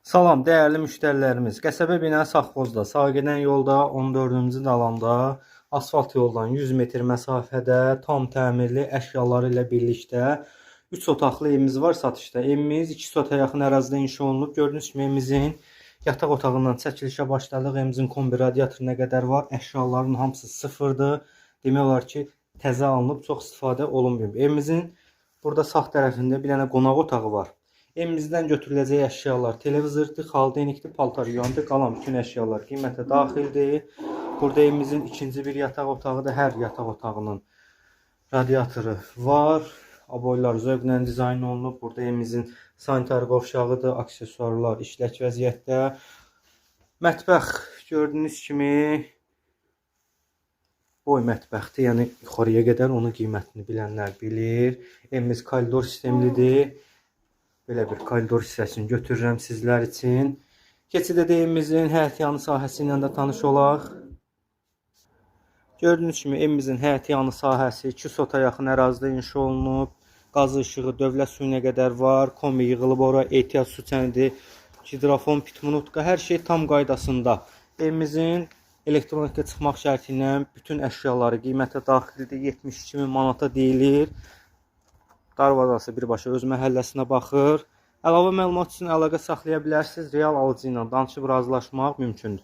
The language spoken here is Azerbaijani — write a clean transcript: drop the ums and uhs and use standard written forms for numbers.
Salam, dəyərli müştərilərimiz. Qəsəbə binası Safxozda, sağ gedən yolda 14-cü dalanda asfalt yoldan 100 metr məsafədə tam təmirli əşyaları ilə birlikdə 3 otaqlı evimiz var satışda. Evimiz 2 sotaya yaxın ərazidə inşa olunub. Gördüyünüz kimi evimizin yataq otağından çəkilişə başladıq. Evimizin kombi radiatoruna qədər var. Əşyaların hamısı sıfırdır. Demək olar ki, təzə alınıb, çox istifadə olunmayıb. Evimizin burada sağ tərəfində bir dənə qonaq otağı var. Evimizdən götürüləcək əşyalar televizordur, xaldenikdir, paltar yuyandır, qalan bütün əşyalar qiymətə daxildir. Burada evimizin ikinci bir yataq otağıdır. Hər yataq otağının radiatoru var. Aboylar zövqlə dizayn olunub. Burada evimizin sanitar qovşağıdır, aksesuarlar işlək vəziyyətdə. Mətbəx gördüyünüz kimi boy mətbəxdir, yəni yuxarıya qədər onun qiymətini bilənlər bilir. Evimiz koridor sistemlidir. Belə bir koridor hissəsini götürürəm sizlər üçün. Keçid edək evimizin həyətyanı sahəsi ilə də tanış olaq. Gördüyünüz kimi evimizin həyətyanı sahəsi 2 sota yaxın ərazidə inşa olunub. Qazı işığı dövlət suyuna qədər var. Kombi yığılıb ora, ehtiyat su çəndi, hidrofon, pitmunutka, hər şey tam qaydasında. Evimizin elektronika çıxmaq şərti ilə bütün əşyaları qiymətə daxildir. 72.000 manata deyilir. Darvazası birbaşa öz məhəlləsinə baxır. Əlavə məlumat üçün əlaqə saxlaya bilərsiniz. Real alıcı ilə danışıb razılaşmaq mümkündür.